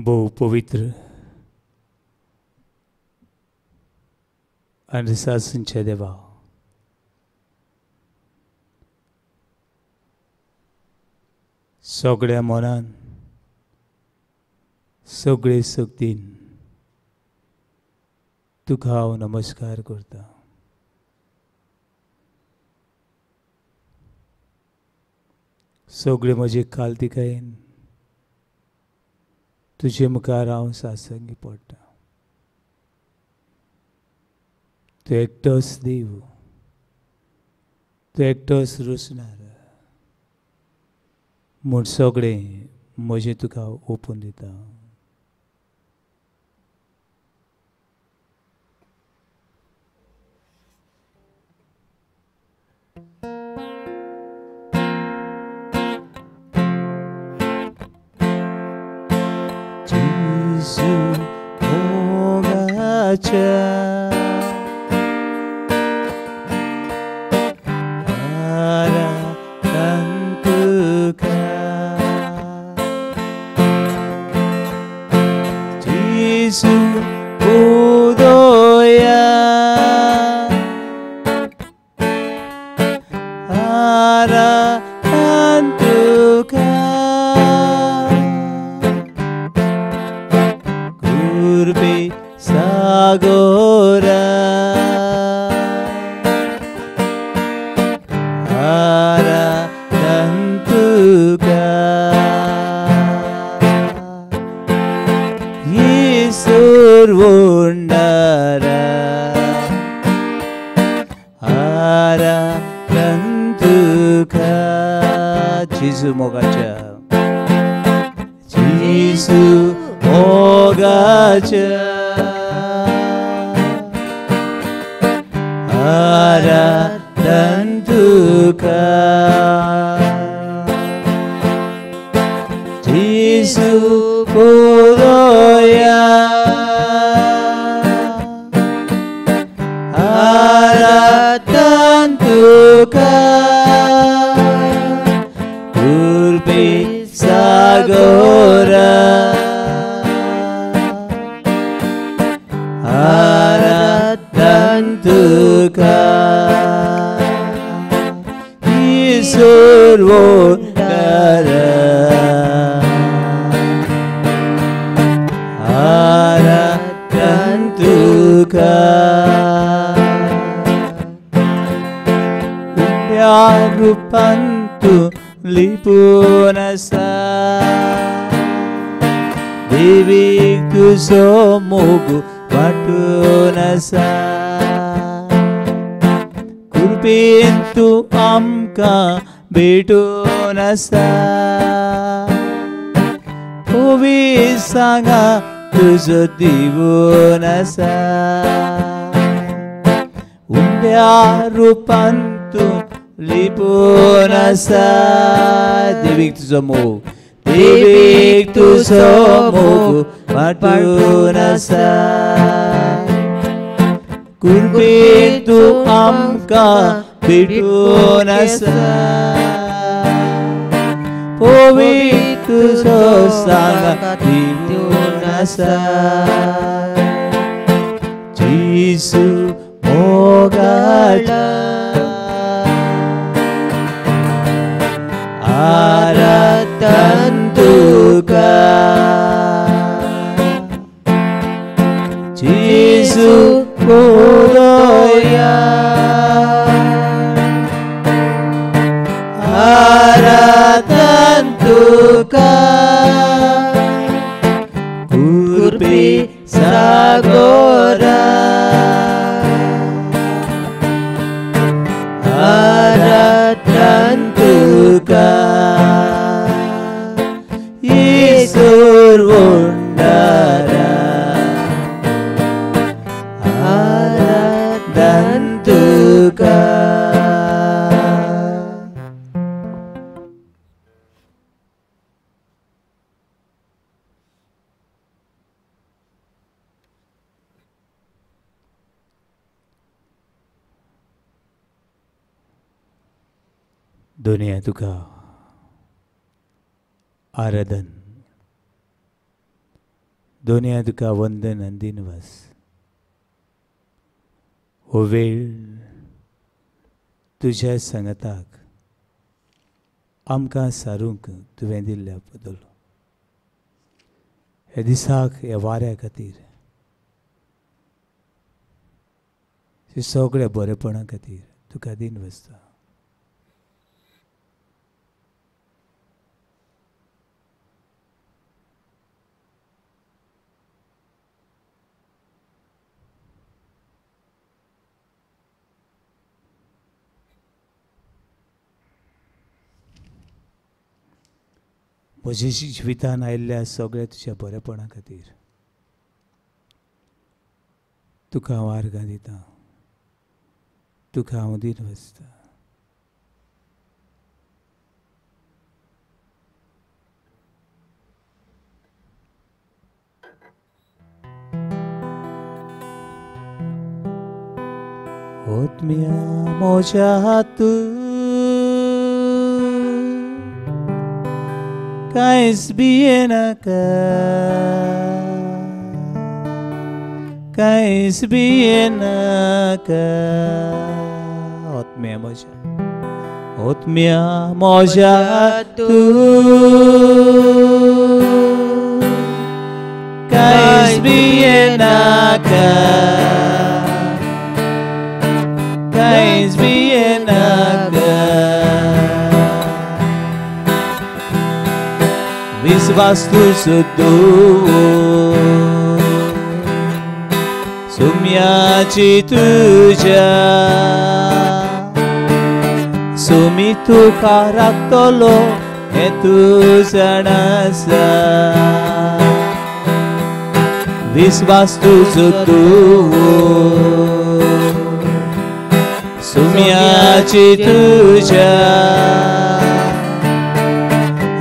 बहु पवित्र आणि सासूंच्या देवा, सगळ्या मनान सगळे सक्तीन तुका हांव नमस्कार करता. सगळे म्हजे काल्तिकायेन तुजे मुखार हांव सासंगी पडटा. तूं एकटोच देव, तूं एकटोच रुसणार म्हूण सगळें म्हजें तुका ओपून दिता. जेजू मोगाच्या Jesu udoya arahantuka kurbe sagora arahantuka Survundara arahantuka Jesu mogacha Jesu mogacha arahantuka Jesu podoya arahantuka kurbe sagora arahantuka Isurvundara arahantuka Rupantu lipunasa Devi tu somogu patunasa Kurpintu amka betunasa Puvi sanga tuzo divunasa Undya rupantu lipunasa Devik tu somogu patunasa Kurpintu amka betunasa Povitu sosanga divunasa Jesu mogacha arahantuka Jesu podoya arahantuka kurbe sagora arahantuka Isurvundara arahantuka दुनिया तुका आराधन दोनिया तुका वंदन आनी दिनवास. हो वेळ तुज्या संगताक आमकां सारूंक तुवें दिल्ल्या बद्दल, हे दिसाक हे वाऱ्या खातीर, हे सगळ्या बरेपणा खातीर तुका दिनवासता. म्हज्या जिवितान आयिल्ल्या सगळ्या तुज्या बरेपणा खातीर तुका हांव आर्गां दितां, तुका हांव दिनवासता. ओतम्या म्हज्या हातून कांयच भियेनाका, कांयच भियेनाका. ओतम्या म्हज्या हातून कांयच भियेनाका, कांयच भियेनाका. विश्वास तुजो दवर सुम्याची तुज्या, सुमी तुका राखतलो हें तूं जाणासा. विश्वास तुजो दवर सुम्याची तुज्या,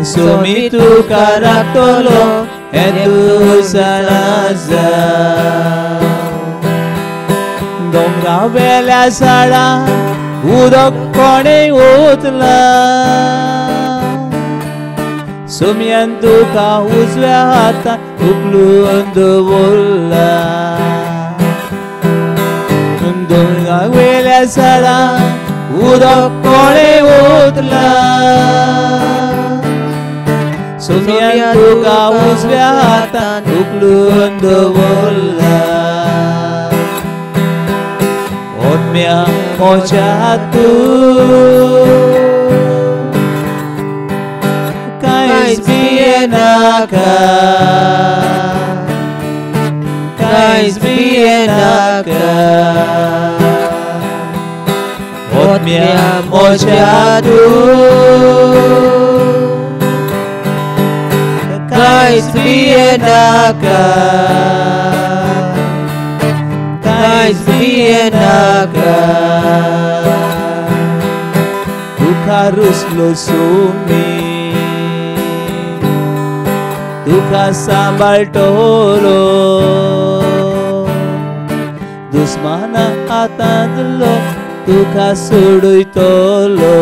सुमी तुका राखतलो हें तूं जाणासा. दोंगरा वेल्या झाडां उदक कोणें ओतला, सुम्यान तुका उजव्या हातान उखलून दवरला. दोंगरा वेल्या झाडां उदक कोणें ओतला, सुम्यान तुका उजव्या हातान उखलून दवरला. ओतम्या म्हज्या हातून कांयच भियेनाका, कांयच भियेनाका. ओतम्या म्हज्या हातून कांयच भियेनाका, कांयच भियेनाका. तुका रुसलो सुमी, तुका सांबाळटलो, दुस्माना हातांतलो तुका सोडयतलो.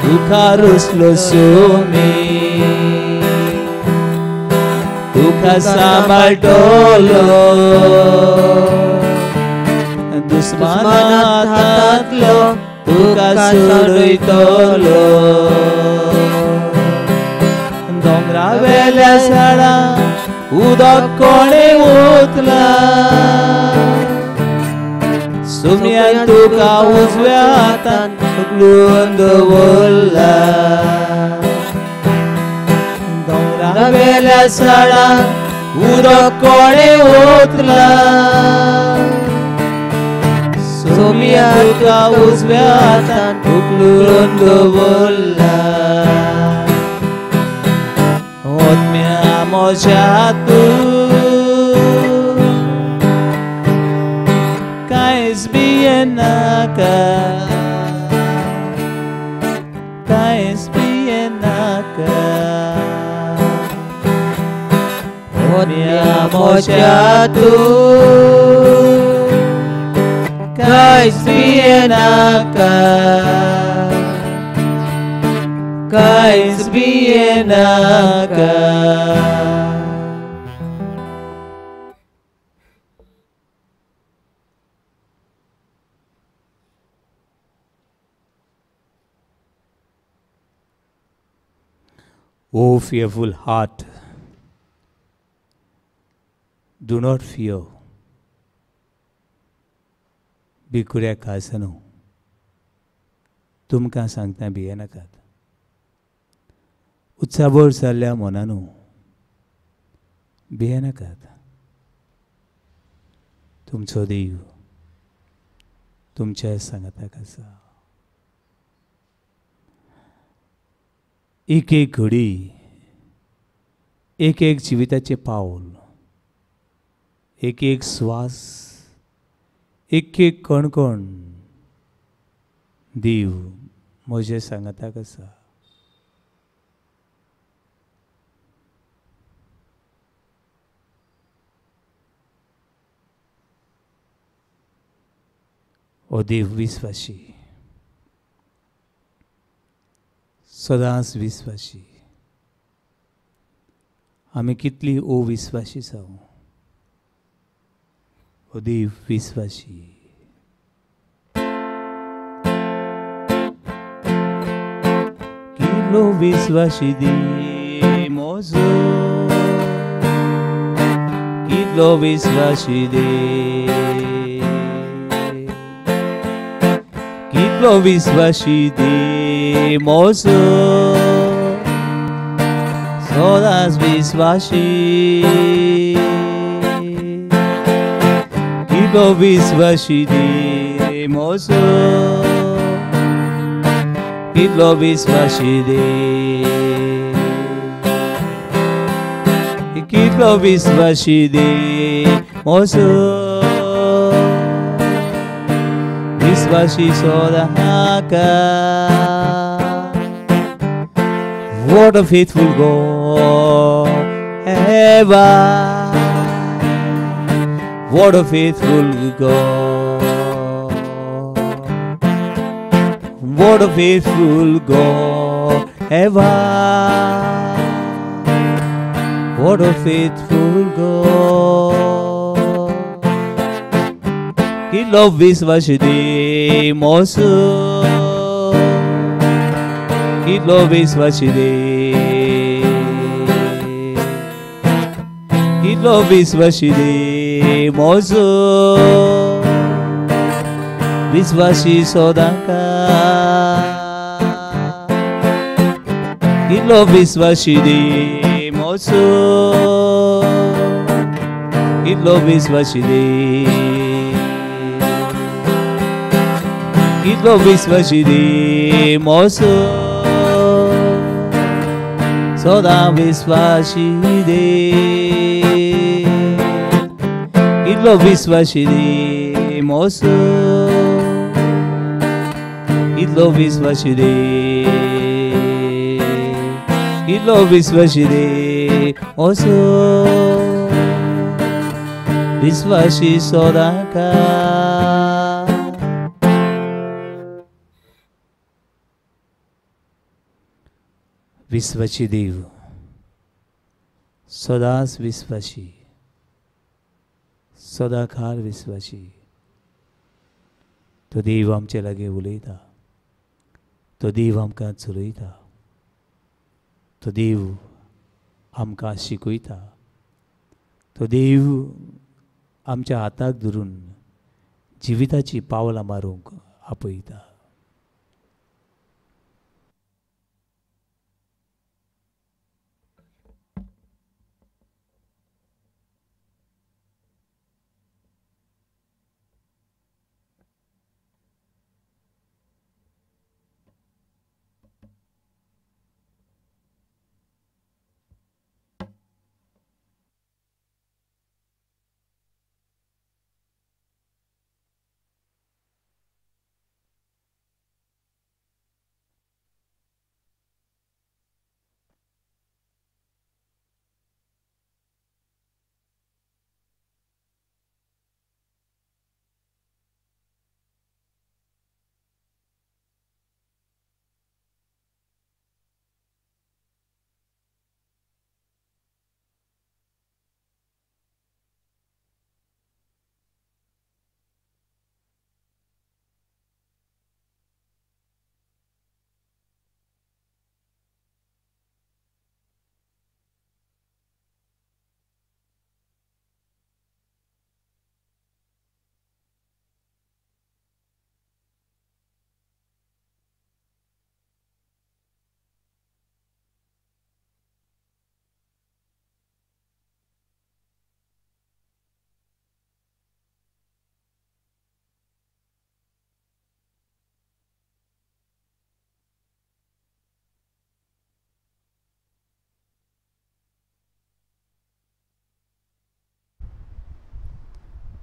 तुका रुसलो सुमी, तुका सांबाळटलो, दुस्माना हातांतलो तुका सोडयतलो. दोंगरा वेल्या झाडां उदक कोणें ओतला, सुम्यान तुका उजव्या हातान उखलून दवरला. दोंगरा वेल्या झाडां उदक कोणें ओतला, सुम्यान तुका उजव्या हातान उखलून दवरला. ओतम्या म्हज्या हातून कांयच भियेनाका, कांयच भियेनाका. ओतम्या म्हज्या हातून कांयच भियेनाका, कांयच भियेनाका. O fearful heart, do not fear. भिकुऱ्या काळजानो, तुमकां सांगता भियेनाकात. उत्साबोर जाल्ल्या मनानो, भियेनाकात. तुमचो देव तुमच्या सांगाताक आसा. एक एक घडी, एक एक जिविताचे पावल, एक एक श्वास, एक एक कणकण देव म्हजे सांगाताक आसा. ओ देव विस्वासी, सदांच विस्वासी. आमी कितली अविस्वासी जावं. ओ देव विस्वासी. कितलो विस्वासी देव म्हजो, कितलो विस्वासी देव, कितलो विस्वासी देव म्हजो, सदांच विस्वासी. कितलो विस्वासी देव म्हजो, कितलो विस्वासी देव, कितलो विस्वासी देव म्हजो, विस्वासी सदांका. What a faithful God ever. What a faithful God. What a faithful God ever. What a faithful God. He loves विश्वासी देव म्हजो, कितलो विस्वासी देव, कितलो विस्वासी देव म्हजो, विस्वासी सदांका. कितलो विस्वासी देव म्हजो, कितलो विस्वासी देव, कितलो विस्वासी देव म्हजो, सदां विस्वासी देव. कितलो विस्वासी देव म्हजो, कितलो विस्वासी देव, कितलो विस्वासी देव म्हजो, विस्वासी सदांका. विस्वासी देव, सदांच विस्वासी, सदांकाळ विस्वासी. तो देव आमचे लागी उलयता, तो देव आमकां चलयता, तो देव आमकां शिकयता, तो देव आमच्या हाताक धरून जिविताची पावलां मारूंक आपयता.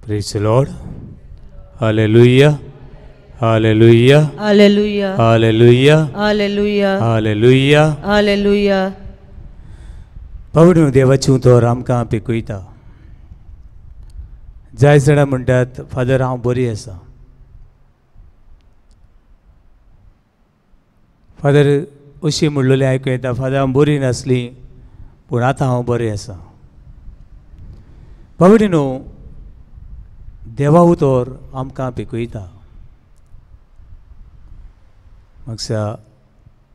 Praise the Lord. Hallelujah. Hallelujah. Hallelujah. Hallelujah. Hallelujah. Hallelujah. Hallelujah. पावडून देवाची उतर आमकां पिकयता. जाय जाणां म्हणटात फादर हांव बरी आसा. फादर अशी म्हणलेली आयकूं येता फादर हांव बरी नासली पूण आतां हांव बरें आसा. पावडी न्हू देवा उतर आमकां पिकयता. म्हाका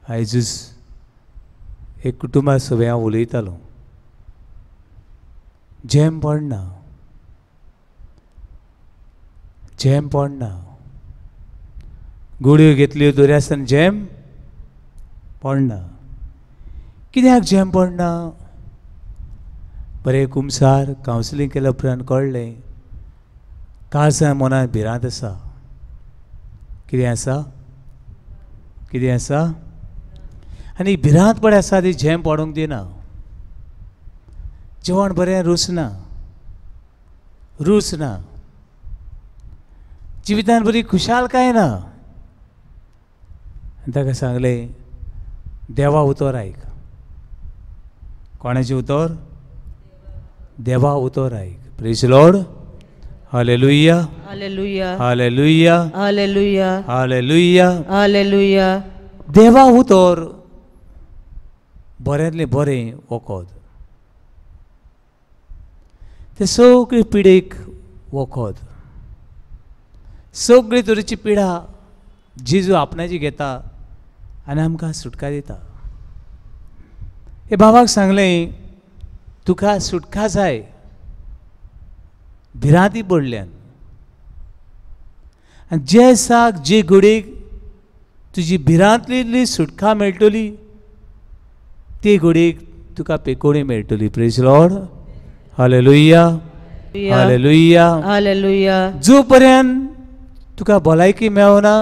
आयजूच एक कुटुंबा सगळें हांव उलयतालो. जेम पडना. जेम पडना. गुडयो घेतल्यो तरी आसतना जेम पडना. कित्याक जेम पडना? बरें कुमसार कावन्सिलींग केल्या उपरांत कळ्ळें काळजां मनांत भिरांत आसा. कितें आसा? कितें आसा? आनी भिरांत पडे आसा ती जेम पडूंक दिना. जेवण बरें रुचना. रुच ना. जिवितांत बरी खुशालकाय ना. ताका सांगलें देवा उतर आयक. कोणाचें उतर? देवा उतर आयक. Praise Lord. Hallelujah. Hallelujah. Hallelujah. Hallelujah. Hallelujah. Hallelujah. देवा उतर बऱ्यांतलें बरें वखद. ते सगळी पिडेक वखद. सगळी तरेची पिडा जेजू आपणाची घेता आनी आमकां सुटका दिता. हे बाबाक सांगलें तुका सुटका जाय भिरांती पडल्यान. आनी जे दिसाक जे घडीक तुजी भिरांतली सुटका मेळटली ते घडीक तुका पेकोणी मेळटली. Praise Lord. Hallelujah. Hallelujah. Hallelujah. जो पर्यंत तुका भलायकी मेळना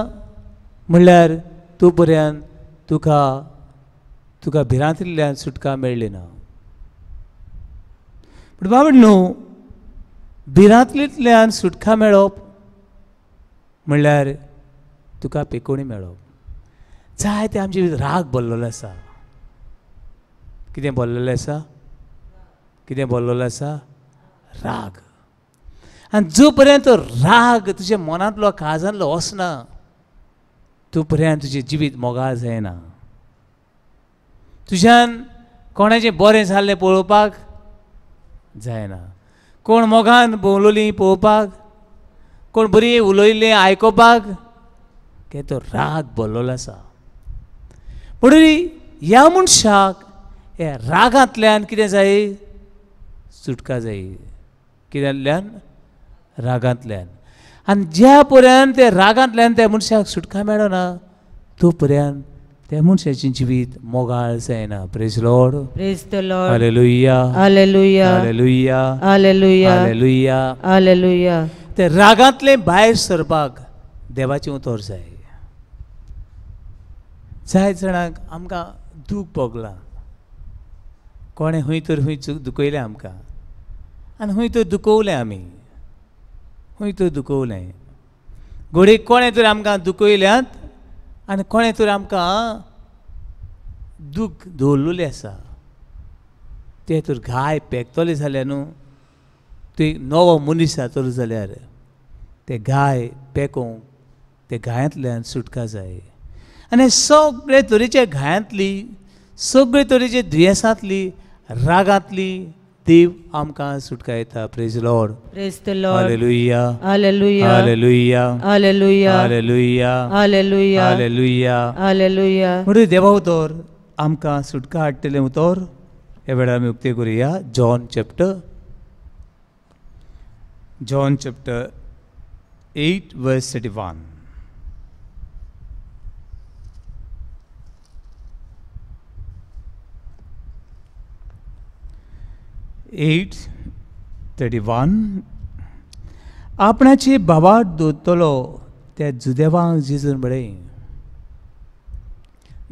म्हणल्यार तो पर्यंत तुका भिरांतल्यान सुटका मेळ्ळी ना. पूण बाबा न्हू भिरांतलींतल्यान सुटका मेळप म्हणल्यार तुका पेकोणी मेळप. जाय ते आमचे राग भरलेलो आसा. कितें भरलेलें आसा? कितें भरलेलो आसा? राग. आनी जो पर्यंत तो राग तुज्या मनांतलो काळजांतलो वचना तो पर्यंत तुजें जिवीत मोगाळ जायना. तुज्यान कोणाचें बरें जाल्लें पळोवपाक जायना. कोण मोगान भोंवलोलीं पळोवपाक, कोण बरी उलयल्लें आयकोपाक की तो राग भरलेलो आसा. म्हणून ह्या मनशाक ह्या रागांतल्यान कितें जाय? सुटका जाय. कित्यातल्यान? रागांतल्यान. आनी ज्या पर्यंत त्या रागांतल्यान त्या मनशाक सुटका मेळना तो पर्यंत त्या मनशाचें जिवीत मोगाळ जायना. Praise Lord. Praise the Lord. Hallelujah. Hallelujah. Hallelujah. Hallelujah. Hallelujah. Hallelujah. ते रागांतले भायर सरपाक देवाचें उतर जाय. जायत जाणांक आमकां दूख भोगलां. कोणें हूंय तर हूंय दुखयलें आमकां आनी हूंय तर दुखोवलें आमी. हूंय तर दुखोवलें. घडीक कोणें तर आमकां दुखयल्यात आनी कोणें तर आमकां दूख दवरलेलें आसा. ते तर घाय पेकतले जाल्यार न्हू तूं एक नवो मनीस जातलो जाल्यार ते घाय पेकोवंक ते घायांतल्यान सुटका जाय. आनी सगळे तरेच्या घायांतली सगळे तरेच्या दुयेंसांतली रागांतली देव आमकां सुटका येता. Praise Lord. Praise the Lord. Hallelujah. Hallelujah. Hallelujah. Hallelujah. Hallelujah. Hallelujah. Hallelujah. Hallelujah. म्हणून देवा उतर आमकां सुटका हाडटलें उतर ह्या वेळार आमी उक्ती करुया. John chapter 8 verse 31. आपणाची भावाट दोतलो त्या जुदेवांक जेजून म्हळें.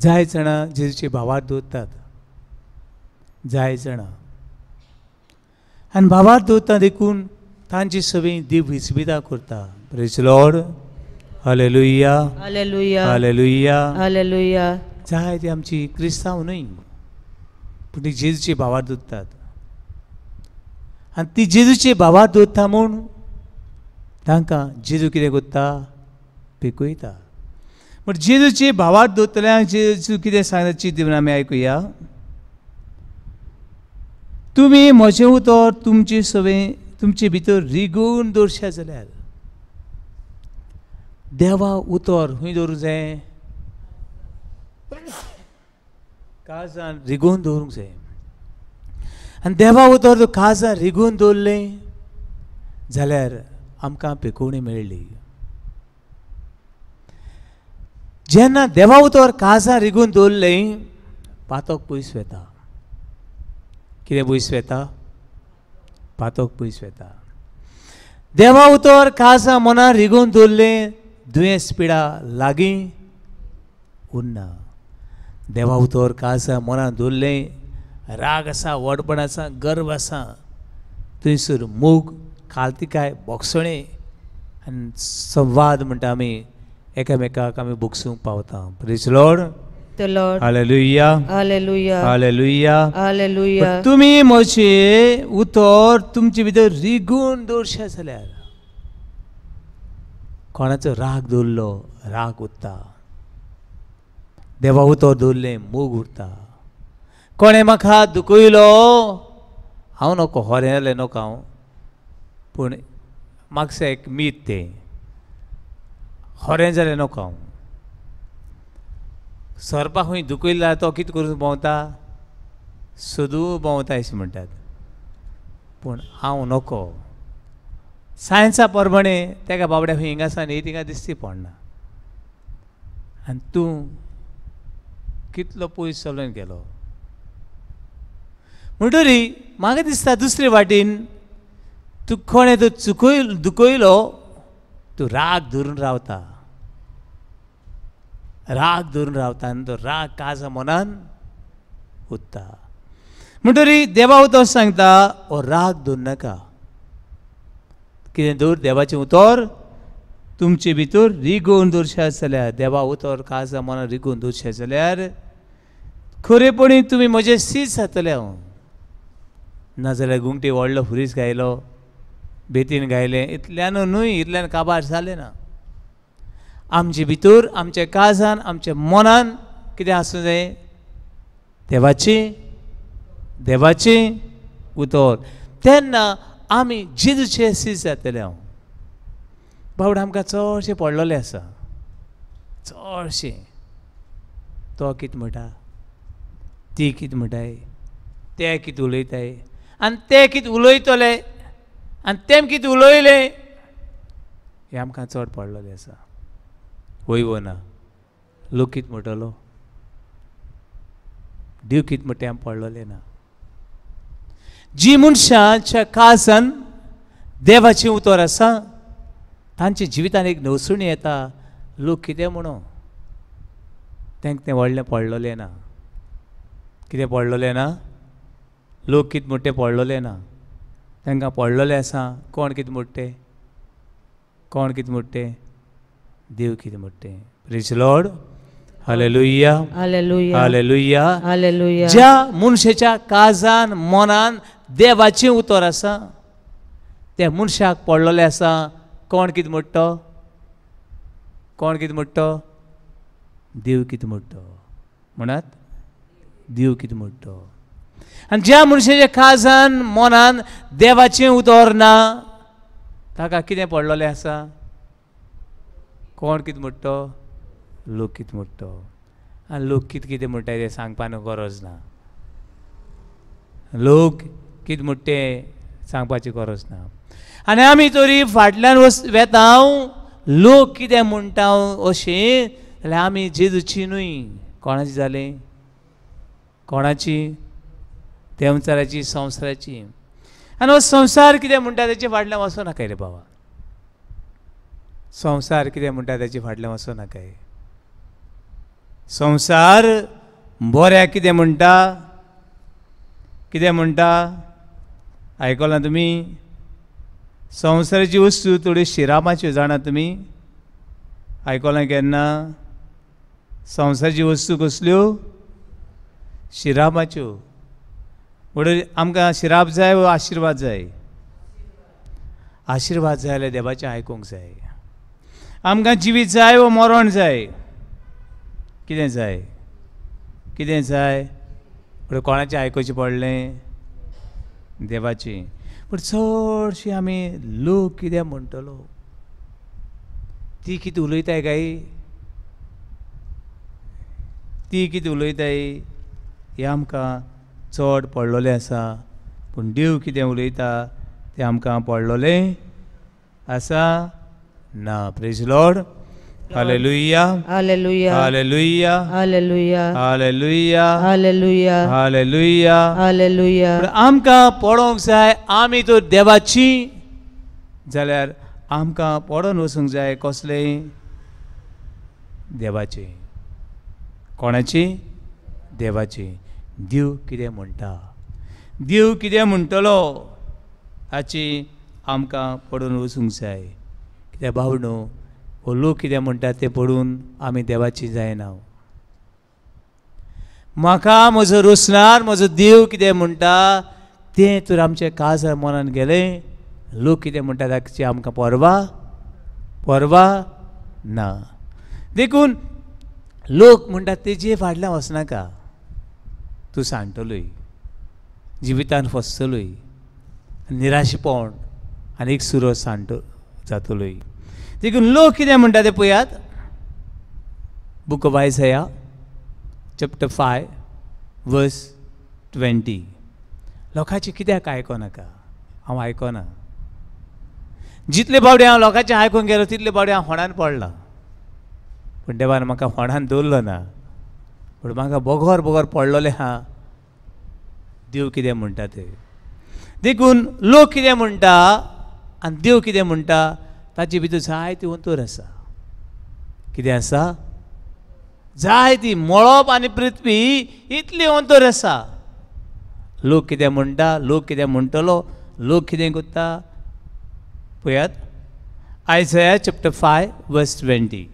जाय जाणां जेजूची भावाट दोत्तात. जाय जाणां आनी भावाट दोत्ता देखून तांची सगळी दिव हिसबिता करता. Praise Lord. Hallelujah. Hallelujah. Hallelujah. Hallelujah. जाय ती आमची क्रिस्तांव न्हय, पूण ती जेजूची भावार दोत्तात. आनी ती जेजूची भावार दोत्ता म्हूण तांकां जेजू कितें करता, पिकयता. पूण जेजूची भावार दोतल्यांक जेजू कितें सांगता चिंतून आमी आयकुया. तुमी म्हजें उतर तुमची सवय तुमचे भितर रिगून दवरशा जाल्यार देवा उतर खंय दवरूंक जाय, काळजान रिगून दवरूंक जाय. आनी देवा उतर तूं काळजान रिगून दवरलें जाल्यार आमकां पिकोवणी मेळ्ळी. जेन्ना देवा उतर काळजान रिगून दवरलें पातक पयस वता. कितें पयस वता? पातक पयस वता. देवा उतर काळजां मनान रिगून दवरलें दुयेंस पिडा लागीं उरना. देवा उतर काळजां मनान दवरलें राग आसा, वडपण आसा, गर्व आसा, थंयसर मोग, खालतिकाय, बोगसणे आनी संवाद म्हणटा आमी एकामेकाक आमी बोगसूंक पावता. Praise Lord. The Lord. Hallelujah. Hallelujah. Hallelujah. Hallelujah. तुमी म्हजें उतर तुमचे भितर रिगून दवरशा जाल्यार कोणाचो राग दवरलो राग उरता. देवा उतर दवरलें मोग उरता. कोणें म्हाका दुखयलो हांव नोको, होरें जालें नोको हांव, पूण म्हाका एक मीत तें होरें जालें नोको हांव. सरपा खंय दुखयला तो कितें करून भोंवता, सोदू भोंवता अशें म्हणटात. पूण हांव नोको. सायन्सा प्रमाणे तेका बाबड्या खंय हिंगासा न्ही थिंगा दिसती पडना. आनी तूं कितलो पयस चलोवन गेलो म्हणटरी म्हाका दिसता दुसरे वाटेन तूं कोणें तूं दुखयलो तूं राग धरून रावता. राग धरून रावता आनी तो राग काळजा मनान उरता. म्हणटरी देवा उतर सांगता हो राग धरून नाका. कितें दवर देवाचें उतर तुमचे भितर रिगोवन दवरशा जाल्यार, देवा उतर काळजा मनान रिगोवन दवरशा जाल्यार खरेपणी तुमी म्हजें सीत जातले. हांव नाजाल्यार गुंगटी व्हडलो फुरीस गायलो, बेतीन गायलें इतल्यान न्हय, इतल्यान काबार जालें ना. आमचे भितर आमच्या काळजान आमच्या मनान कितें आसूं जाय, देवाचें उतर. तेन्ना आमी जेजूचे सीत जातले. हांव बावडे आमकां चडशें पडलेलें आसा, चडशें. तो कितें म्हणटा, ती कितें म्हणटाय, ते कितें उलयताय, आनी ते कितें उलयतले, आनी तेम कितें उलयलें हें आमकां चड पडलेलें आसा. वय ना लोक कितें म्हणटलो, देव कितें म्हणटा आमी पडलेलें ना. जी मनशाच्या काळजान देवाचें उतर आसा तांच्या जिवितान एक नवसणी येता. लोक कितें म्हणो तांकां तें व्हडलें पडलेलें ना. कितें पडलेलें ना, लोक कितें म्हणटा पडलेलें ना. तांकां पडलेलें आसा कोण कितें म्हणटा, कोण कितें म्हणटा, देव कितें म्हणटा. Praise Lord. Hallelujah. Hallelujah. Hallelujah. Hallelujah. ज्या मनशाच्या काळजान मनान देवाचें उतर आसा त्या मनशाक पडलेलें आसा कोण कितें म्हणटा, कोण कितें म्हणटा, देव कितें म्हणटा. म्हणत देव कितें म्हणटा. आनी ज्या मनशाच्या काळजान मनान देवाचें उतर ना ताका कितें पडलेलें आसा, कोण कितें म्हणटा, लोक कितें म्हणटा. आनी लोक कितें कितें म्हणटाय तें सांगपाक गरज ना. लोक कितें म्हणटा तें सांगपाची गरज ना. आनी आमी तरी फाटल्यान वेता लोक कितें म्हणटा अशें जाल्यार आमी जेजूची न्हय, कोणाची जालें, कोणाची, देवचाराची, संवसाराची. आनी हो संवसार कितें म्हणटा तेचे फाटल्यान वचूं नाका रे बाबा. संवसार कितें म्हणटा तेचे फाटल्यान वचूं नाका. संवसार बऱ्याक कितें म्हणटा, कितें म्हणटा आयकलां तुमी, संवसाराची वस्तू थोडी शिरामाच्यो जाणा तुमी आयकलां केन्ना संवसाराची वस्तू कसल्यो शिरामाच्यो म्हणून आमकां शिराप जाय वा आशिर्वाद जाय आशिर्वाद जाय जाल्यार देवाचें आयकूंक जाय आमकां जिवीत जाय वा मरण जाय कितें जाय कितें जाय म्हणून कोणाचें आयकुचें पडलें देवाचें पूण चडशीं आमी लोक कितें म्हणटलो ती कितें उलयताय काय ती कितें उलयताय हें आमकां चड पडलोलें आसा पूण देव कितें उलयता तें आमकां पडलोलें आसा ना praise Lord hallelujah hallelujah hallelujah hallelujah hallelujah hallelujah hallelujah hallelujah पूण आमकां पडोंक जाय आमी तर देवाची जाल्यार आमकां पडोन वचूंक जाय कसलें देवाचें कोणाची देवाची देव कितें म्हणटा देव कितें म्हणटलो हाची आमकां पडून वचूंक जाय कित्याक भावनो हो लोक कितें म्हणटा तें पडून आमी देवाची जायना म्हाका म्हजो रोसणार म्हजो देव कितें म्हणटा तें तर आमचें काजार मनान गेलें लोक कितें म्हणटा ताची आमकां परवा ना देखून लोक म्हणटा तेजे फाटल्यान वचनाका तूं सांगतलोय जिवितान फसतलोय निराशेपण आनी एक सुरो सांडटो जातलोय देखून लोक कितें म्हणटा तें पळयात बूक ऑफ आयसाया चॅप्टर 5 वर्स 20 लोकांचें कित्याक आयकोनाका हांव आयकोना जितले बावडे हांव लोकांचें आयकूंक गेलो तितले बावडे हांव होणान पडला पूण देवान म्हाका होणान दवरलो ना पूण म्हाका बोगोर बोगोर पडलोलें हा देव कितें म्हणटा तें देखून लोक कितें म्हणटा आनी देव कितें म्हणटा ताचे भितर जायती अंतर आसा कितें आसा जायती मळब आनी पृथ्वी इतली अंतर आसा लोक कितें म्हणटा लोक कितें म्हणटलो लोक कितें करता पळयात आयसाया चॅप्टर 5 वर्स 20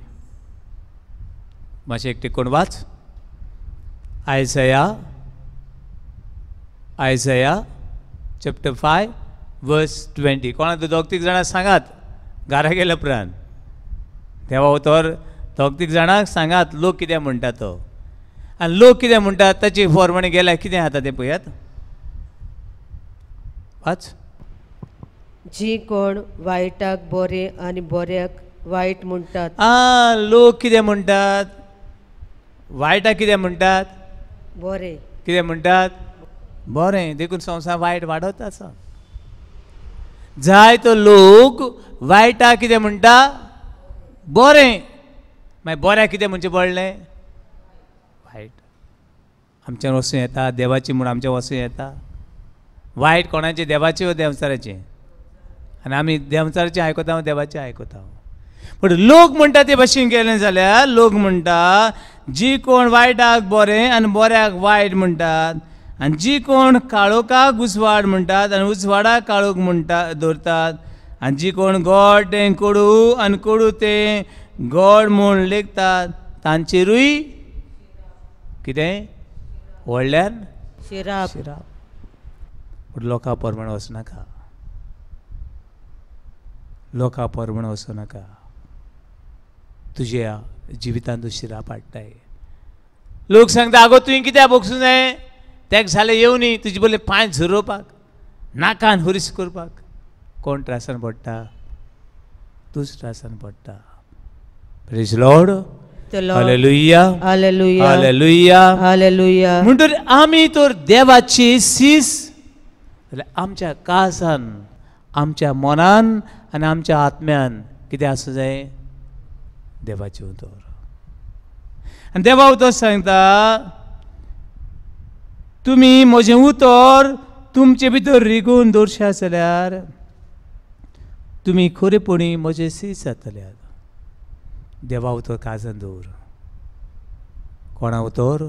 मातशें एकटें कोण वाच आयसाया चॅप्टर 5 वर्स 20 कोणाक दोग तीग जाणां सांगात घरा गेल्या उपरांत देवा उतर दोग तीग जाणांक सांगात लोक कितें म्हणटा तो आनी लोक कितें म्हणटा ताचे फॉर्मणे गेल्यार कितें जाता तें पळयात वाच जी कोण वायटाक बरें आनी बऱ्याक वायट म्हणटात लोक कितें म्हणटात वायटाक कितें म्हणटात बरें कितें म्हणटात बरें देखून संवसार वायट वाडत आसा जाय तो लोक वायटाक कितें म्हणटा बरें मागीर बऱ्याक कितें म्हणचें पडलें वायट आमच्यान वसूं येता देवाची म्हूण आमच्या वसूं येता वायट कोणाचें देवाचें वा देवचाराचें आनी आमी देवचाराचें आयकता वा देवाचें आयकता पूण लोक म्हणटा ते भाशेन गेलें जाल्यार लोक म्हणटा जी कोण वायटाक बरें आनी बऱ्याक वायट म्हणटात आनी जी कोण काळोखाक उजवाड म्हणटात आनी उजवाडाक काळोख म्हणटा दवरतात आनी जी कोण गोड तें कोडू आनी कोडू तें गोड म्हूण लेखतात तांचेरूय कितें व्हडल्यान शिराप शिराप पूण लोकां परमण वचनाका लोकां परमण वचूं नाका तुज्या जिवितांत तूं शिराप हाडटाय लोक सांगता आगो तुवें कित्याक बोगसूं जाय तेका जालें येवं न्ही तुजे बोले पांय झरोवपाक नाकान हुरीस करपाक कोण त्रासान पडटा तूंच त्रासान पडटा praise Lord hallelujah hallelujah hallelujah hallelujah म्हणटकीर आमी तर देवाची सीस जाल्यार आमच्या काळजान आमच्या मनान आनी आमच्या आत्म्यान कितें आसूं जाय देवाचें उतर आनी देवा उतर सांगता तुमी म्हजें उतर तुमचे भितर रिगून दवरशात जाल्यार तुमी खरेपणी म्हजे सीस जातल्यात देवा उतर काळजान दवर कोणा उतर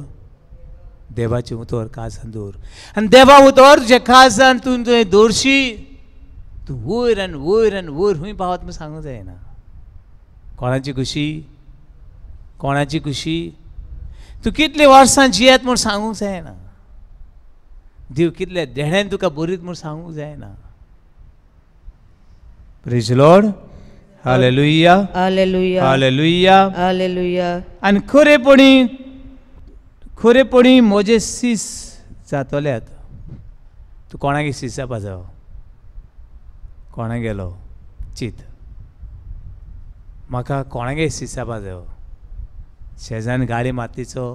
देवाचें उतर काळजान दवर आनी देवा उतर तुज्या काळजान तूं थंय दवरशी तूं वयर आनी वयर आनी वयर हूंय पावत म्हूण सांगूंक जायना. कोणाची खुशी, कोणाची खुशी, तूं कितले वर्सां जियेत म्हूण सांगूंक जायना. देव कितले देण्यान तुका बरीत म्हूण सांगूंक जायना. Praise Lord. Hallelujah, hallelujah, hallelujah. Hallelujah. आनी खरेपणी म्हजे सीस जातल्यात. तूं कोणागे सीस जावपा जायो, कोणा गेलो चित. म्हाका कोणागे सीस जावपा जायो. शेजान गाडी मातीचो,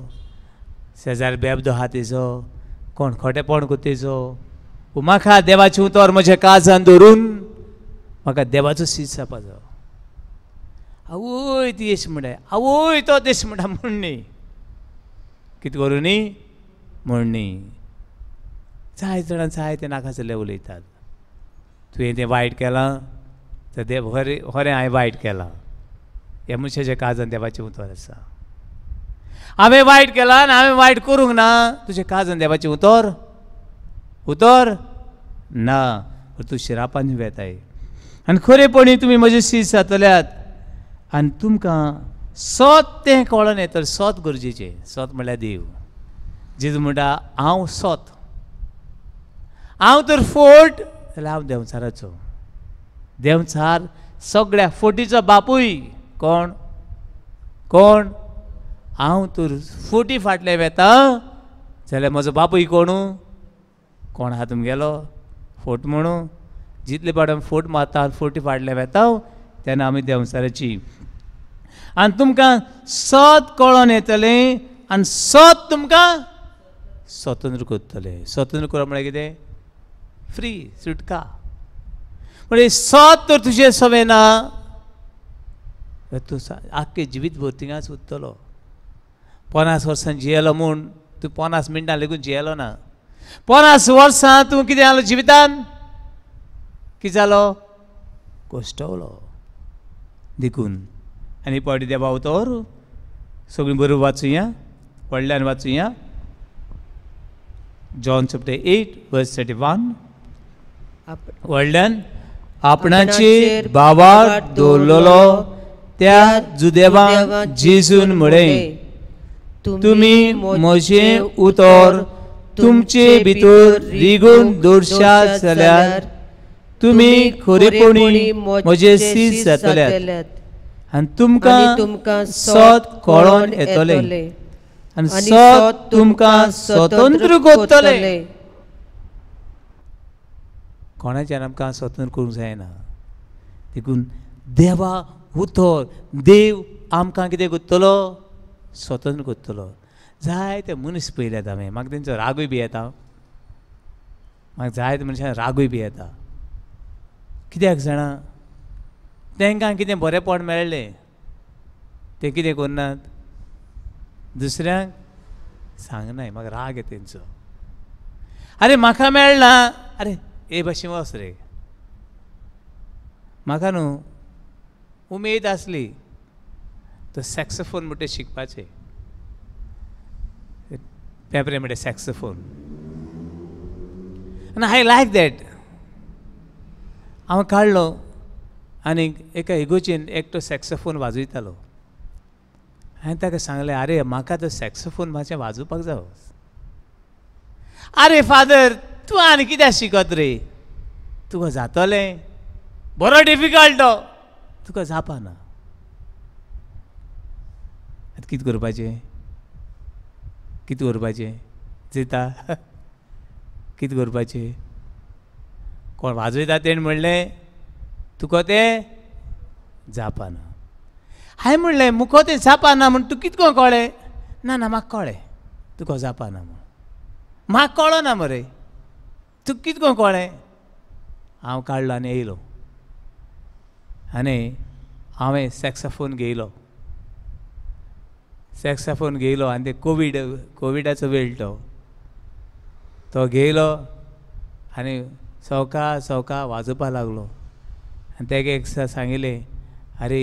शेजार बेबदो हातीचो, कोण खोटेपण कोत्तेचो. म्हाका देवाचें उतर म्हज्या काळजान धरून म्हाका देवाचो सीस जावपा जायो. आवय ती येश म्हणटा, आवय तो देश म्हणटा म्हणणी. कितें करूं न्ही म्हणणी. जाय जाणां जाय ते नाका जाल्ले उलयतात. तुवें तें वायट केलां तर देव खरें हांवें वायट केलां. हें मनशाच्या काळजान देवाचें उतर आसा. हांवें वायट केलां आनी हांवें वायट करूंक ना. तुज्या काळजान देवाचें उतर ना. तूं शिरापान वेताय. आनी खरेपणी तुमी म्हजे सीस जातल्यात. आनी तुमकां सोत तें कळोन येतलें. सोत गरजेचें. सोत म्हणल्यार देव. जेजू म्हणटा हांव सोत. हांव तर फोट जाल्यार हांव देंवचाराचो. देंवचार सगळ्या फोटीचो बापूय कोण कोण. हांव तर फोटी फाटले वेता जाल्यार म्हजो बापूय कोणू कोण आहा तुमगेलो फोट म्हणू. जितले पावटी फोट मारता फोटी फाटले वेता तेन्ना आमी देंवचाराची. आनी तुमकां सत कळोन येतलें आनी सत तुमकां स्वतंत्र करतलें. स्वतंत्र करप म्हळ्यार कितें. फ्री, सुटका. म्हणजे सत तर तुजें सवय ना तूं आख्खे जिवीत भर थिंगाच उरतलो. 50 वर्सां जियेलो म्हूण तूं 50 मिनटां लेगून जियेलो ना. 50 वर्सां तूं कितें जालो जिवितान. कितें जालो. कोश्टवलो देखून. आनी पावटी देवा उतर सगळीं बरोबर वाचुया. व्हडल्यान वाचुया. John chapter 8 verse 31. व्हडल्यान आपणाचेर बावार दवरलेलो त्या जुदेवा जेजून म्हळें तुमी म्हजें उतर तुमचे भितर रिगून दवरशात जाल्यार तुमी खरेपणी म्हजे सीस जातल्यात. आनी तुमकां सत कळोन येतलें आनी सत तुमकां स्वतंत्र करतलें. कोणाच्यान आमकां स्वतंत्र करूंक जायना. देखून देवा उतर देव आमकां कितें करतलो. स्वतंत्र करतलो. जाय ते मनीस पळयल्यात हांवें. म्हाका तेंचो रागूय बी येता. म्हाका जाय त्या मनशान रागूय बी येता. कित्याक जाणा तांकां कितें बरेंपण मेळ्ळें ते कितें करनात. दुसऱ्यांक सांगनाय. म्हाका राग येता तेंचो. अरे म्हाका मेळना. अरे हे भाशेन वच रे. म्हाका न्हू उमेद आसली तो सॅक्सोफोन म्हणटा शिकपाचें. पेपरे म्हणटा सॅक्सोफोन. आनी आय लायक दॅट. हांव काडलो आनी एका इगोचेन एकटो सॅक्सोफोन वाजयतालो. हांवें ताका सांगलें आरे म्हाका तो सॅक्सोफोन मातशें वाजोवपाक जाय. आरे फादर तूं आनी कित्याक शिकत रे. तुका जातलें. बरो डिफिकल्ट तो. तुका जावपाना. आतां कितें करपाचें. कितें करपाचें. जिता कितें करपाचें. कोण वाजयता तेणें म्हणलें तुका तें जावपाना. हांवें म्हणलें मुको तें जावपाना म्हूण तूं कितें को कळ्ळें. ना ना म्हाका कळ्ळें तुका जावपाना म्हूण. म्हाका कळना मरे. तुका कितें को कळ्ळें. हांव काडलो आनी येयलो आनी हांवें सॅक्सोफोन घेयलो. सॅक्सोफोन घेयलो आनी ते कोविडाचो वेळ तो घेयलो आनी सवका वाजोवपाक लागलो. आनी ताका एक सांगिल्लें आरे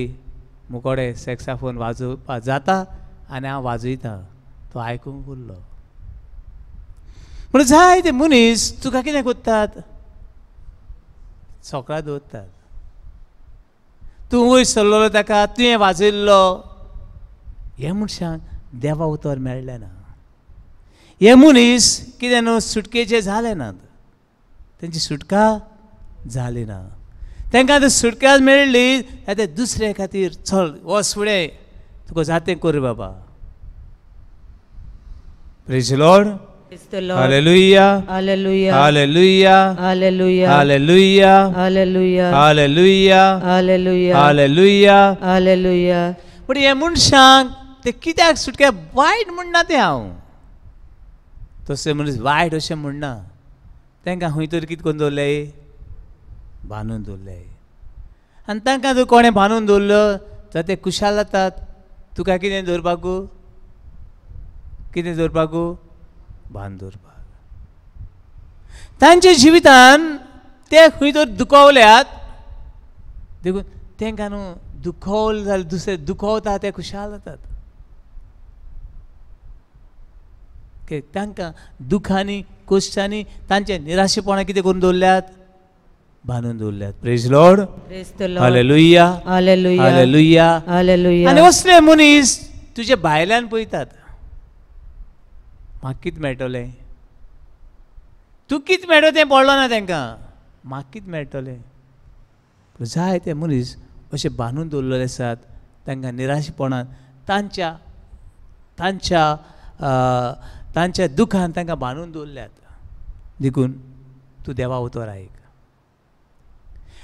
मुकोडे सॅक्सोफोन वाजोवपाक जाता आनी हांव वाजयतां. तो आयकूंक उरलो. म्हणून जाय ते मनीस तुका कितें कोत्तात. सकाळ दवरतात. तूं वयर सरलो ताका तुवें वाजयल्लो हे मनशांक देवा उतर मेळ्ळें ना. हे मनीस कितें न्हू सुटकेचे जाले नात, तेंची सुटका जाली ना. तांकां आतां सुटका मेळ्ळी ते दुसरे खातीर चल वच फुडें तुका जातें कर बाबा. Praise the lord. Praise the Lord. Hallelujah. Hallelujah. Hallelujah. Hallelujah. Hallelujah. Hallelujah. Hallelujah. Hallelujah. Hallelujah. Hallelujah. पण हे मनशांक ते कित्याक सुटके वायट म्हणना ते हांव तशें मनीस वायट अशें म्हणना. तांकां खंय तरी कितें करून दवरलें, बांदून दवरलें. आनी तांकां जर कोणें बांदून दवरलो जाल्यार ते कुशाल जातात. तुका कितें दवरपाकू, कितें दवरपाकू, बांदून दवरपाक. तांच्या जिवितान ते खंय तरी दुखवल्यात देखून तांकां न्हू दुखवले जाल्यार दुसरे दुखवता ते खुशाल जातात. तांकां दुखांनी कश्टांनी तांचे निराशेपणां कितें करून दवरल्यात, बांदून दवरल्यात. Praise the lord. Praise the Lord. Hallelujah. Hallelujah. Hallelujah. Hallelujah. आनी असले मनीस तुजे भायल्यान पळयतात, म्हाका कितें मेळटलें, तूं कितें मेळटो तें पडलो ना तांकां, म्हाका कितें मेळटलें. जाय ते मनीस अशे बांदून दवरलेले आसात. तांकां निराशेपणान तांच्या तांच्या तांच्या दुखान तांकां बांदून दवरल्यात. देखून तूं देवा उतर आयक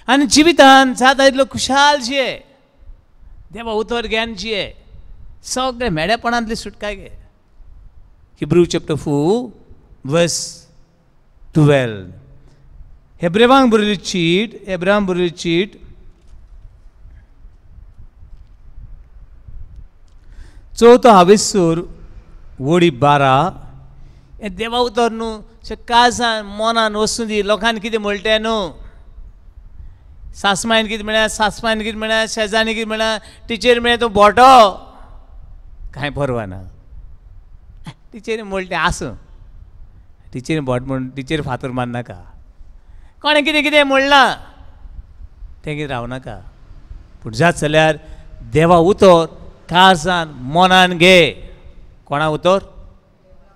आनी जिवितान जाता तितलो खुशाल जिये, देवा उतर घेवन जिये, सगळे मेडेपणांतली सुटका घे. Hebrews chapter 4 verse 12. हेब्रेवांक बरयल्ली चीट, हेब्रेवांक बरयल्ली चीट 4 वडी 12. हे देवा उतर न्हू काळजान मनान वचून दी. लोकांनी कितें म्हणलें न्हू, सासमायन कितें म्हळ्यार, सासमायन कितें म्हळ्यार, शेजानी कितें म्हळ्यार, टिचेर म्हळ्यार तूं बोटो, कांय परवा ना. टिचेरी म्हणलें आसूं, टिचेरी बोट म्हण टिचेर फातर मार नाका. कोणें कितें कितें म्हणलां तें कितें राव नाका. पूण जात जाल्यार देवा उतर काळजान मनान घे. कोणा उतर,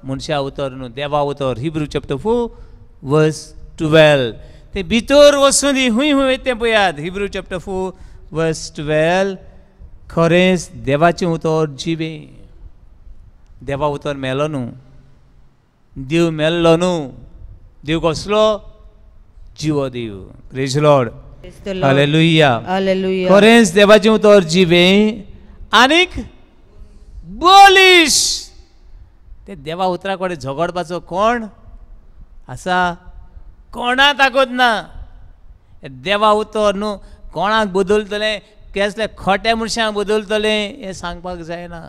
मनशा उतर न्हू, देवा उतर. Hebrews chapter 4 verse 12. ते भितर वचून दी, हूंय हूंय तें पळयात. Hebrews chapter 4 verse 12. खरेंच देवाचें उतर जिवे. देवा उतर मेलो न्हू, देव मेल्लो न्हू. देव कसलो, जिवो देव. Praise the lord. Praise the Lord. Hallelujah. Hallelujah. खरेंच देवाचें उतर जिवे आनीक बलिश. ते देवा उतरा कडेन झगडपाचो कोण आसा, कोणा ताकद ना. देवा उतर न्हू कोणाक बदलतले, कसले खोट्या मनशांक बदलतले हें सांगपाक जायना.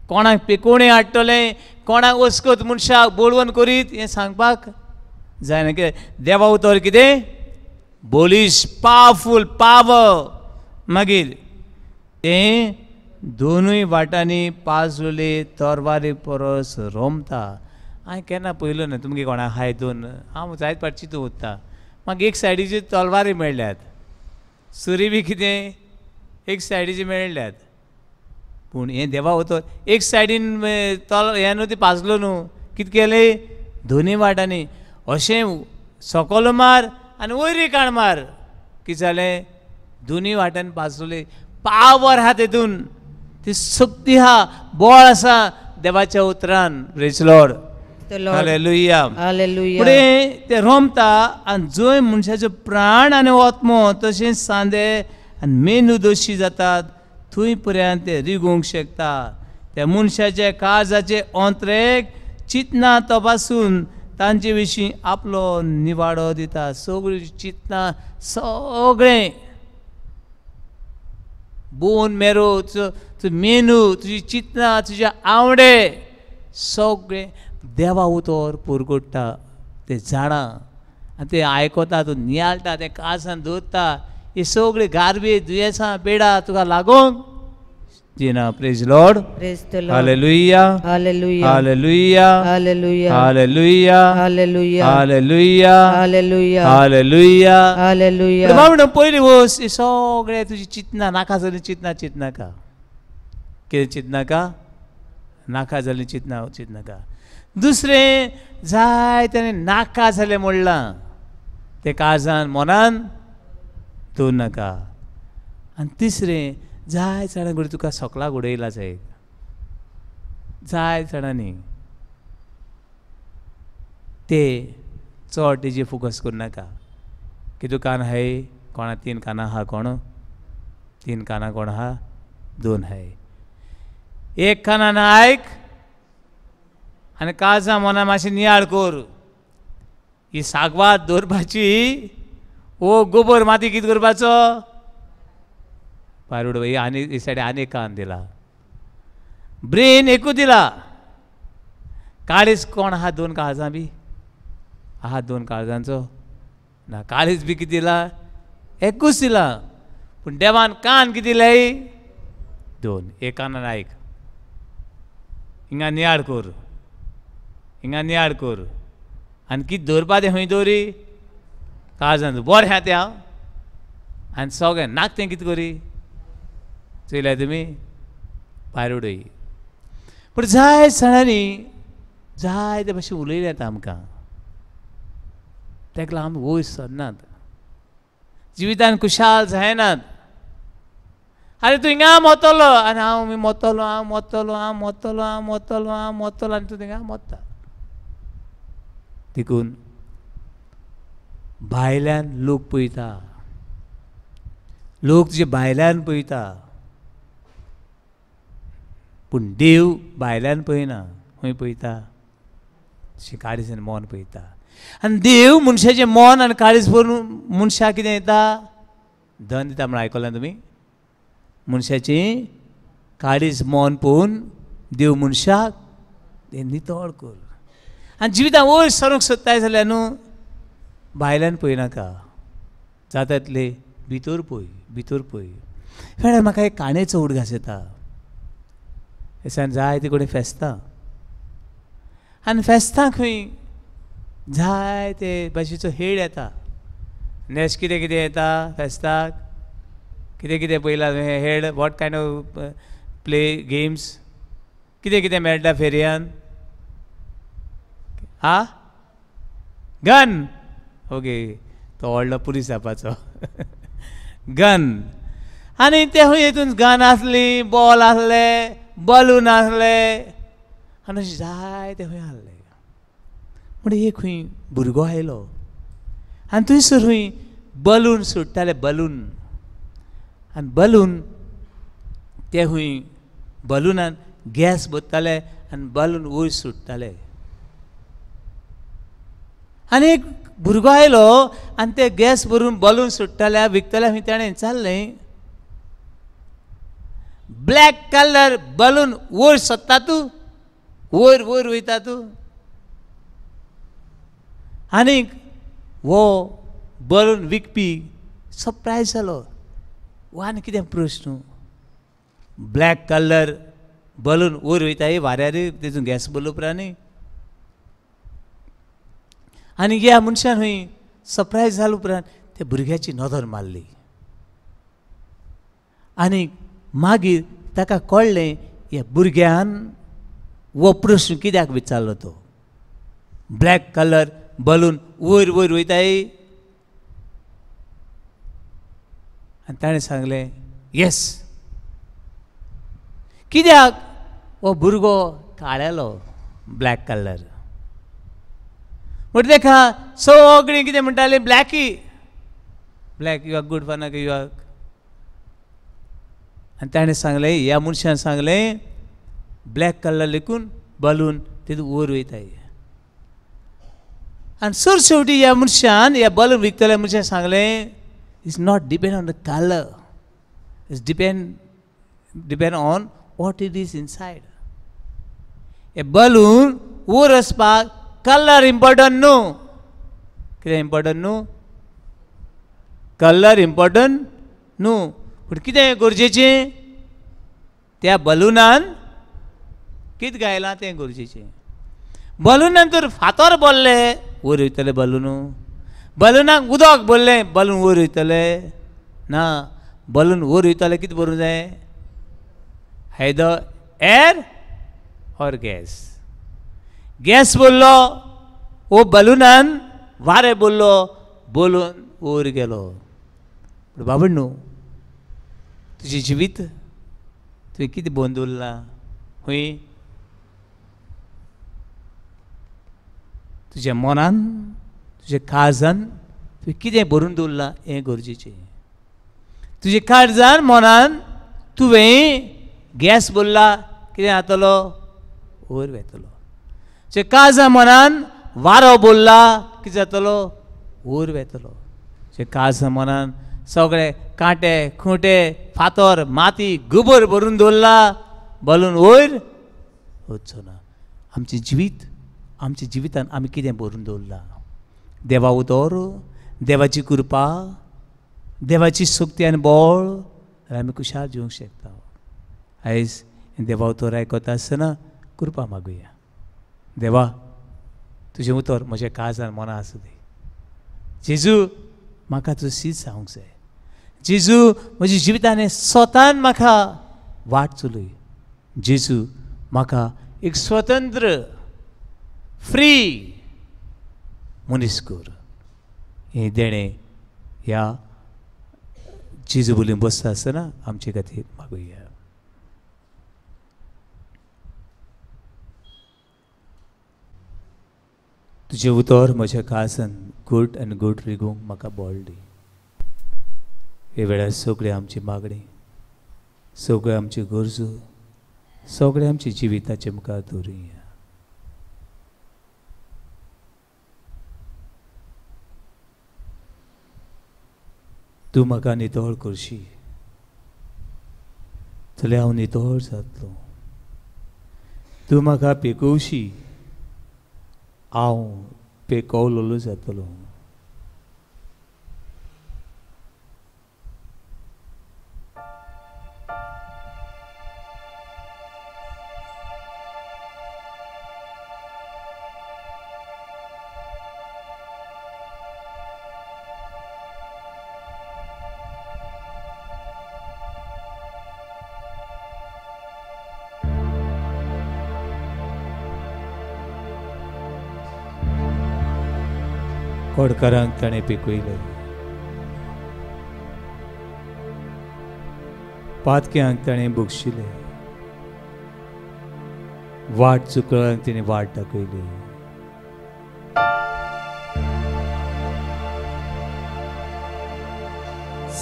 कोणाक पिकोवणी हाडटले, कोणाक वचकत मनशाक बोळवण करीत हें सांगपाक जायना. कितें देवा उतर कितें बलिश, पावरफूल, पावर. मागीर तें दोनूय वाटांनी पाजलेले तरवारी परस रोमता. हांवें केन्ना पळयलो ना तुमगे कोणाक हाय दोन, हांव जायत पाट चिंतून उत्ता. म्हाका एक सायडीचे तलवारी मेळ्ळ्यात, सुरी बी कितें एक सायडीचे मेळ्ळ्यात. पूण हें देवा उतर एक सायडीन हें न्हू ती पाजलो न्हू, कितें केलें दोनूय वाटांनी अशें सकयल मार आनी वयरी काण मार. कितें जालें, दोनूय वाट्यान पाजलोले. पावर आहा तेतून, ती शक्ती आहा, बळ आसा देवाच्या उतरान. Praise the Lord. The Lord. Hallelujah. Hallelujah. फुडें ते रोमता आनी जंय मनशाचो प्राण आनी आत्मो तशेंच सांदे आनी मेंदू दोशी जातात थंय पर्यंत ते रिगूंक शकता. त्या मनशाचे काळजाचे अंतरेक चिंतना तपासून तांचे विशीं आपलो निवाडो दिता. सगळीं चिंतना, सगळें बोन मेरो, तुजो मेनू, तुजी चिंतना, तुजे आवडे सगळें देवा उतर पुरगोडटा. ते जाणा आनी ते आयकता, तूं नियाळटा, तें काळजान दवरता. ही सगळीं गारबेज, दुयेंसां, पेडां तुका लागोंक जिना praise Lord Praise the Lord. Hallelujah Hallelujah. Hallelujah Hallelujah. Hallelujah Hallelujah. Hallelujah Hallelujah. Hallelujah Hallelujah. म्हणून पयली वस हे सगळे तुजी चिंतना नाका जाली चिंतनाका कितें चिंतनाका नाका जाली चिंतनाका दुसरें जाय तेणें नाका जालें म्हणलां ते काळजान मनान दवरूं नाका आनी तिसरें जाय जाणां घडये तुका सगळाक उडयला जाय जाणांनी ते चड तेजेर फोकस करूं नाका कितू कान हाय कोणा 3 कानां आहा कोण 3 कानां कोण आहा 2 हाय एक कानान आयक आनी काळजां मना मातशें नियाळ कर ही सागवात दवरपाची ओ गोबर माती कितें करपाचो भायर उडोवप आनी ही सायडी आनी एक कान दिला ब्रेन एकूच दिला काळीज कोण आहा 2 काळजां बी आहा 2 काळजांचो ना काळीज बी कितें दिला एकूच दिला पूण देवान कान कितें दिले 2 एक कानान आयक हिंगा नियाळ कर हिंगा नियाळ कर आनी कितें दवरपा तें खंय दवरी काळजांत बरें आहा तें हांव आनी सगळें नाक तें कितें करी चोयल्या तुमी भायर उडय पूण जाय जाणांनी जाय ते भाशेन उलयल्यात आमकां ताका लागून आमी वयर सरनात जिवितान खुशाल जायनात अरे तूं हिंगा मोतलो आनी हांव मोतलो आनी तूं थिंगा मोत्ता देखून भायल्यान लोक पळयता लोक तुजे भायल्यान पळयता पूण देव भायल्यान पळयना खंय पळयता काळीज आनी मन पळयता आनी देव मनशाचें मन आनी काळीज पळोवन मनशाक कितें येता धन दिता म्हण आयकलां तुमी मनशाची काळीज मन पळोवन देव मनशाक तें नितळ कर आनी जिवितांत वयर सरूंक सोदताय जाल्यार न्हू भायल्यान पळयनाका जाता तितले भितर पळय वेळार म्हाका एक काणयेचो उडगास येता हेसान जाय ते कडेन फेस्तां आनी फेस्तांक खंय जाय ते भाशेचो हेळ येता नेक्स्ट कितें कितें येता फेस्ताक कितें कितें पळयलां हेळ what kind of play games कितें कितें मेळटा फेरयान हा गन ओके तो व्हडलो पुलीस जावपाचो गन आनी ते खंय हितून गन आसली बॉल आसले बलून आसले आनी अशें जाय ते खंय आसले म्हणून एक खंय भुरगो आयलो आनी थंयसर खंय बलून सुट्टाले बलून आनी बलून ते खंय बलूनान गॅस भरताले आनी बलून वयर सुट्टाले आनी एक भुरगो आयलो आनी ते गॅस भरून बलून सुट्टाल्या विकतल्या खंय ताणें विचारलें ब्लॅक कलर बलून वयर सोदता तूं वयर वयर वयता तूं आनीक वो बलून विकपी सरप्रायज जालो वो आनी कितें प्रश्न ब्लॅक कलर बलून वयर वयता वाऱ्यार तेतून गॅस भरलो उपरांत आनी ह्या मनशान खंय सरप्रायज जालो उपरांत त्या भुरग्याची नदर मारली आनी मागीर ताका कळ्ळें ह्या भुरग्यान वो प्रश्न कित्याक विचारलो तो ब्लॅक कलर बलून वयर वयर वयताय आनी ताणें सांगलें येस कित्याक हो भुरगो काळेलो ब्लॅक कलर म्हणटा तेका सगळीं कितें म्हणटालीं Blackie black you are good for नाका यू आर आनी ताणें सांगलें ह्या मनशान सांगलें ब्लॅक कलर लेकून बलून तितून वयर वयताय आनी सर शेवटी ह्या मनशान ह्या बलून विकतल्या मनशान सांगलें it's not depend on the colour it's depend on what it is inside हे बलून वयर वचपाक कलर इम्पॉर्टंट न्हू कितें इम्पॉर्टंट न्हू कलर इम्पॉर्टंट न्हू पूण कितें गरजेचें त्या बलूनान कित गायलां तें गरजेचें. बलूनान तर फातर बोल्ले वयर वयतले बलून. बलूनाक उदक भरलें बलून वयर वयतले ना. बलून वयर वयतले कितें बरूं जाय. आयदर एअर और गॅस. गॅस बोल्लो वो बलूनान वारें बोल्लो बलून वयर गेलो. पूण बाबड न्हू तुजें जिवीत तुवें कितें भोवन दवरलां खंय. तुज्या मनान तुज्या काळजान तुवें कितें भरून दवरलां हें गरजेचें. तुज्या काळजान मनान तुवें गॅस भरला कितें जातलो वयर वेतलो. तुज्या काळजा मनान वारो भरला कितें जातलो वयर वेतलो. तुज्या काळजा मनान सगळे कांटे खुंटे फातर माती गोबर भरून दवरला बलून वयर वचचो ना. आमचें जिवीत आमच्या जिवितान आमी कितें भरून दवरलां. देवा उतर देवाची कृपा देवाची शक्ती आनी बळ जाल्यार आमी खुशाल जिवंक शकता. आयज देवा उतर आयकता आसतना कृपा मागुया. देवा तुजें उतर म्हज्या काळजान मनां आसूं दी. जेजू म्हाका तुजो शीत जावंक जाय. जेजू म्हज्या जिवितान स्वतान म्हाका वाट चलय. जेजू म्हाका एक स्वतंत्र फ्री मनीस कर. हें देणें ह्या जेजू बोलून बसता आसतना आमचे खातीर मागुया. तुजें उतर म्हज्या काळजान घोट आनी घोट रिगूंक म्हाका बळ दी. हे वेळार सगळे आमची मागणी सगळे आमची गरजो सगळे आमच्या जिविताचे मुखार दवरुया. तूं म्हाका नितळ करशी जाल्यार हांव नितळ जातलो. तूं म्हाका पेकवशी हांव पेकवलोलो जातलो. कोडकारांक ताणें पिकयलें. पातक्यांक ताणें भोगशिलें. वाट चुकळ्यांक तिणें वाट दाखयली.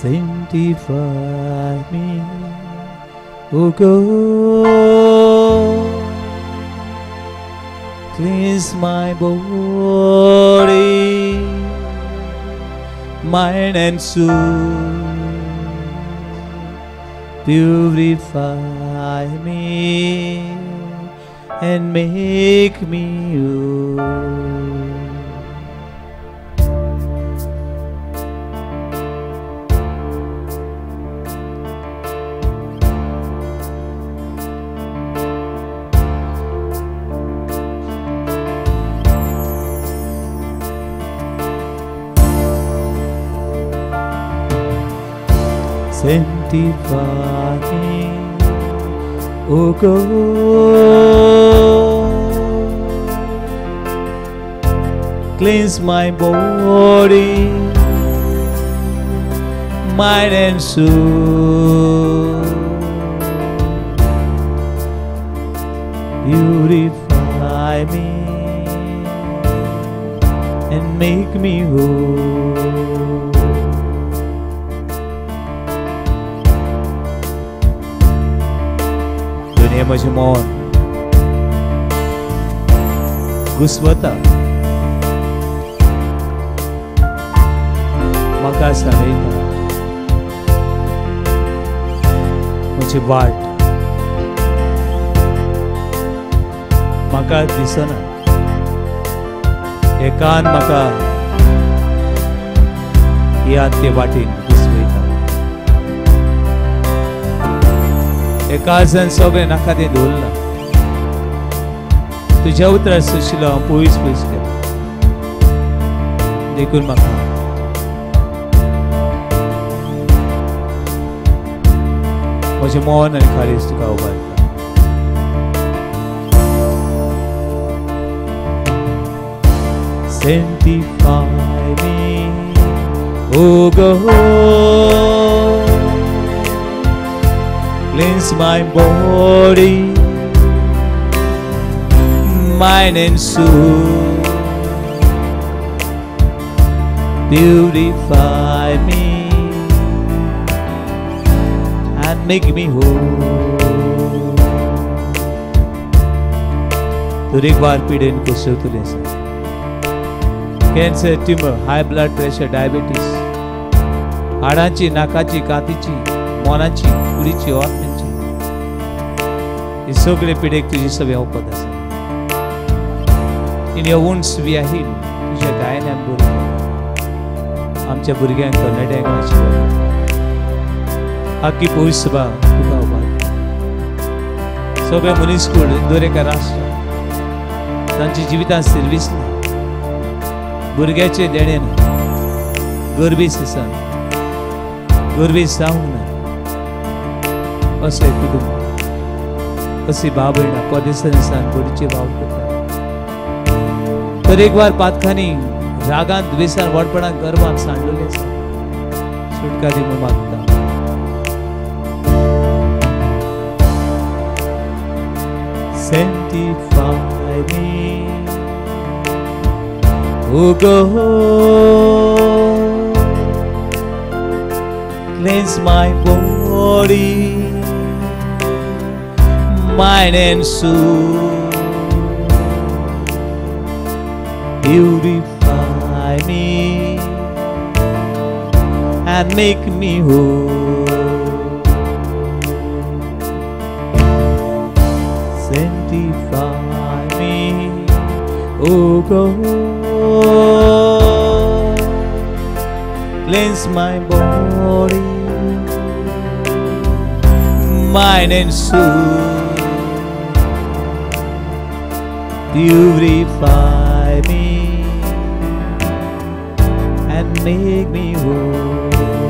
Sanctify me, O God. Cleanse my body, mind and soul. Purify me and make me whole. Sanctify me, O God. Cleanse my body, mind and soul. Purify me and make me whole. हे म्हजें मन घुस्वता. म्हाका सांगयता म्हजी वाट म्हाका दिसना. हे कान म्हाका ह्या ते वाटेन घुस्वयता. हे काळजान सगळें नाका तें दवरलां तुज्या उतरार सुशिलो हांव पयस पयस केला देखून म्हाका म्हजें मोन आनी काळीज तुका उबारता Sanctify me, O God, cleanse my body, mind and soul, beautify me and make me whole. तूं एक बार पीडेन कोसळटलें आसा cancer tumour high blood pressure diabetes हाडांची नाकाची कातीची मोनाची कुडीची ओंतण्याची ही सगळे पिडेक तुजी सगळे ओपत आसा in your wounds we are healed तुज्या गायल्यान बरी आमच्या भुरग्यांक तरणाट्यांक आशिल्लो आख्खी पवित्र सभा तुका उबारता सगळे मनीस कूड दरेका राष्ट्र तांची जिवितांत सर्वीस ना भुरग्याचे देणेन गरबीस आसा गरबीस जावंक ना अशें कुटुंब अशी भाव भयणां परदेसांत बडीचे भाव करता तर एक वार पातखानी रागान द्वेसान वडपणान गर्वान सांडलेले आसा सुटका दी म्हूण मागता Sanctify me, O God, cleanse my body, mind and soul, beautify me and make me whole. Sanctify me, O God, cleanse my body, mind and soul, purify me and make me whole.